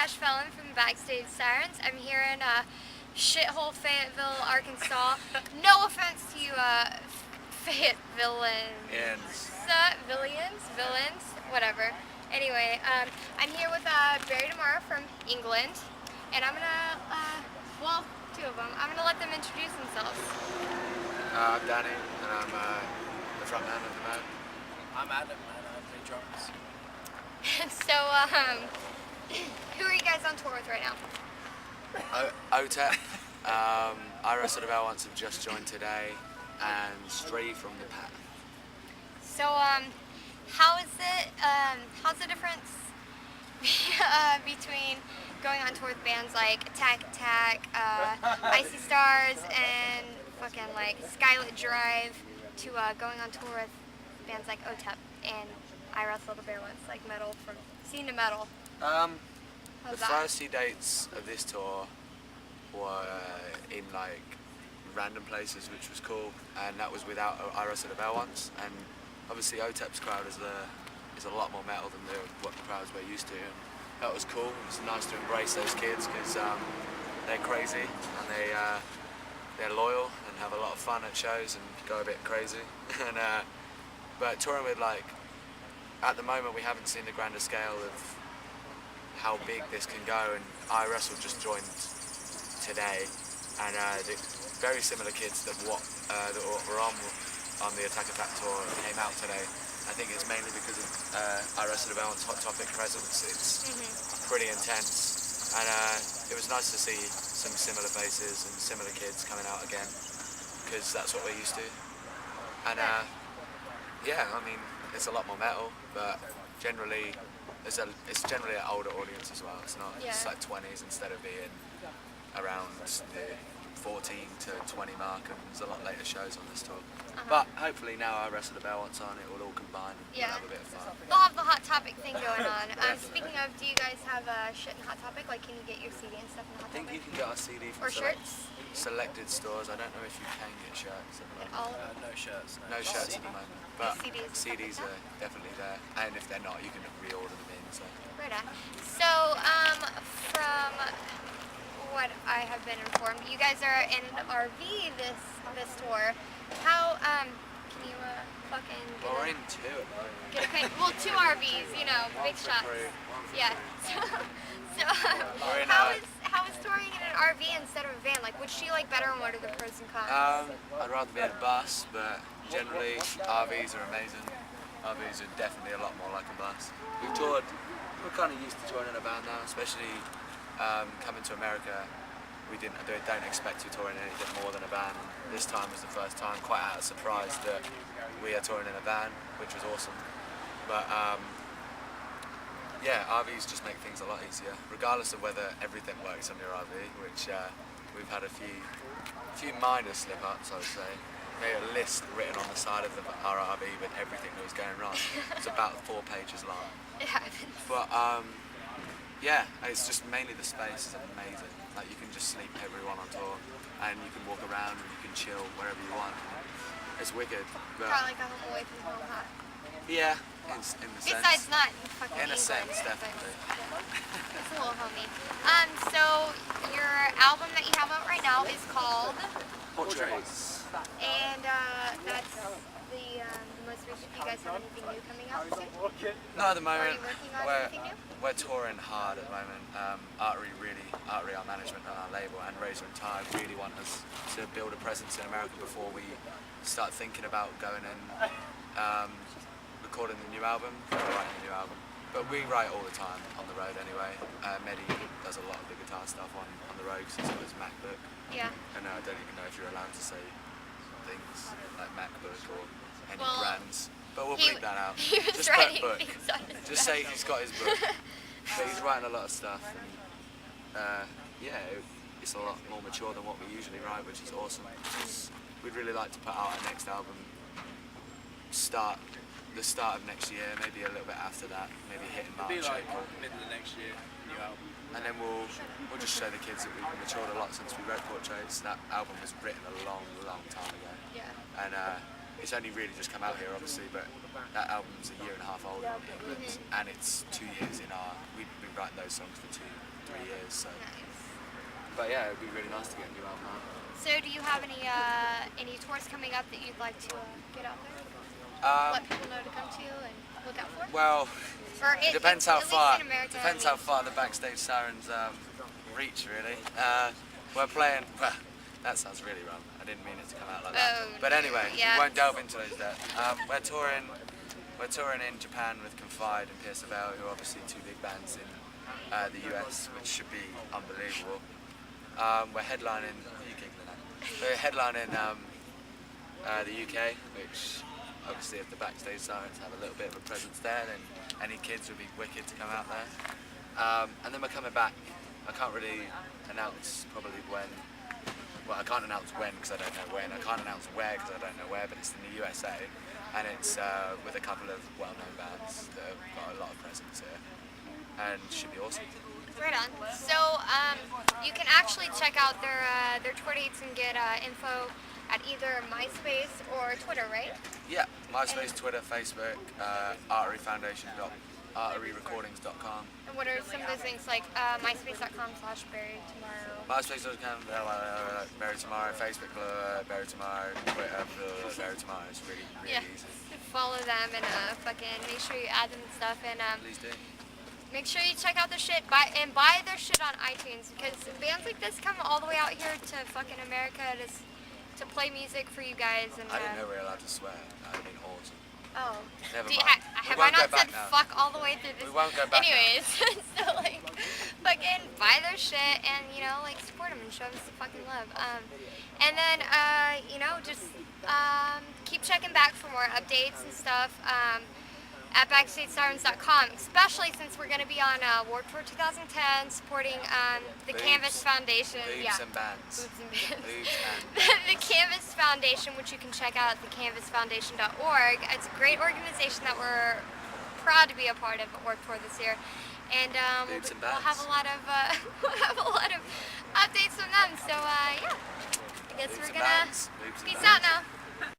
Felon from Backstage Sirens. I'm here in shithole Fayetteville, Arkansas. No offense to you, Fayettevilleans. Villains, whatever. Anyway, I'm here with Barry Tomorrow from England, and I'm gonna, well, two of them. I'm gonna let them introduce themselves. I'm Danny, and I'm the front man of the band. I'm Adam, and I play drums. So, who are you guys on tour with right now? OTEP, I Wrestled About Once have just joined today, and Stray from the Path. So, how's the difference between going on tour with bands like Attack Attack, Icy Stars, and fucking like Skylit Drive to going on tour with bands like OTEP and I Wrestled About Once, like metal from scene to metal? The first few dates of this tour were in like random places, which was cool, and that was without I Wrestled About Once. And obviously OTEP's crowd is a lot more metal than what the crowds we're used to, and that was cool. It was nice to embrace those kids because they're crazy and they're loyal and have a lot of fun at shows and go a bit crazy. And but touring with, like, at the moment we haven't seen the grander scale of how big this can go, and I Wrestle just joined today, and the very similar kids that were on the Attack Attack tour came out today. I think it's mainly because of I Wrestled About Once Hot Topic presence. It's pretty intense, and it was nice to see some similar faces and similar kids coming out again, because that's what we're used to. And yeah, I mean, it's a lot more metal, but generally it's generally an older audience as well. It's not, it's like 20s instead of being around the 14 to 20 mark, and there's a lot later shows on this tour. But hopefully now I Wrestled About Once on, it will all combine and we'll have a bit of fun. They'll have the Hot Topic thing going on. Speaking of, do you guys have shit in Hot Topic? Like, can you get your CD and stuff in Hot I think Topic? you can get our CD from Or shirts? selected stores. I don't know if you can get shirts at the moment. All No shirts. No shirts at the moment, but CDs and stuff CDs like are definitely there, and if they're not, you can reorder them in. So. Right on. So, from what I have been informed, you guys are in an RV this tour. How can you fucking Well, we're in two at the moment. get acquainted? Well, two RVs, you know, big shots. Yeah. So how is touring in an RV instead of a van? Like, which do you like better, and what are the pros and cons? I'd rather be in a bus, but generally RVs are amazing. RVs are definitely a lot more like a bus. We're kind of used to touring in a van now, especially coming to America. We don't expect to be touring anything more than a van. And this time was the first time, quite out of surprise, that we are touring in a van, which was awesome. But yeah, RVs just make things a lot easier, regardless of whether everything works on your RV, which we've had a few minor slip-ups, I would say. We had a list written on the side of our RV with everything that was going wrong. It's about 4 pages long. It happens. But yeah, it's just mainly the space is amazing. Like, you can just sleep everyone on tour, and you can walk around and you can chill wherever you want. It's wicked. But Probably like a home away from home, huh? yeah, in the sense. Besides not in fucking In a England, sense, but, definitely. yeah. It's a little homey. So your album that you have out right now is called, Portraits. and that's the most recent. Do you guys have anything new coming out soon? No, at the Are moment, you working on anything new? we're touring hard at the moment. Artery, our management and our label, and Razor and Tide really want us to build a presence in America before we start thinking about going and recording the new album, or writing the new album. But we write all the time on the road anyway. Mehdi does a lot of the guitar stuff on the road because he's got his MacBook. Yeah. And I don't even know if you're allowed to say things like MacBook or any Well, brands. But we'll he- bleep that out. he was Just writing put book. things on his Just say he's got his book. But he's writing a lot of stuff, and yeah, it's a lot more mature than what we usually write, which is awesome. We'd really like to put out our next album the start of next year, maybe a little bit after that, maybe hitting March, It'll be like April. middle of next year, new album. And then we'll just show the kids that we've matured a lot since we wrote Portraits. That album was written a long time ago. Yeah. And it's only really just come out here, obviously, but that album's a year and a half old in England, and it's 2 years in our. We've been writing those songs for 3 years. So. Nice. But yeah, it'd be really nice to get a new album out. So do you have any tours coming up that you'd like to get out there? Let people know to come to and look out for? Well, Or it depends how far. In America, Depends how far the Backstage Sirens reach, really. We're playing. Well, that sounds really wrong. I didn't mean it to come out like that. Oh, But anyway, yeah. we won't delve into those yet. We're touring in Japan with Confide and Fayetteville, who are obviously two big bands in the US, which should be unbelievable. We're headlining. What are you giggling at? We're headlining the UK, which obviously if the Backstage Sirens have a little bit of a presence there, then any kids would be wicked to come out there. And then we're coming back. I can't really announce probably when. Well, I can't announce when because I don't know when. I can't announce where because I don't know where, but it's in the USA. And it's with a couple of well-known bands that have got a lot of presence here. And should be awesome. Right on. So you can actually check out their tour dates and get info at either MySpace or Twitter, right? Yeah, MySpace, Twitter, Facebook, arteryrecordings.com. And what are some of those things like myspace.com/burytomorrow? MySpace.com, Bury Tomorrow, Facebook, Bury Tomorrow, Twitter, Bury Tomorrow. It's really easy. Follow them and fucking make sure you add them and stuff. And Please do. make sure you check out their shit. Buy their shit on iTunes because bands like this come all the way out here to fucking America to play music for you guys. And I didn't know we were allowed to swear. That would have been awesome. oh, Never do you mind. have We I won't not go back said now. fuck all the way through this? We won't go back now. Anyways, so like, fucking buy their shit and like support them and show them some fucking love. And then just keep checking back for more updates and stuff. At BackstageSirens.com, especially since we're going to be on Warped Tour 2010 supporting the Boobs. Canvas Foundation. Boobs and bands. Boobs and bands. Boobs and The Canvas Foundation, which you can check out at thecanvasfoundation.org. It's a great organization that we're proud to be a part of at Warped Tour this year. And we'll have a lot of updates from them. So yeah, I guess we're gonna peace out now.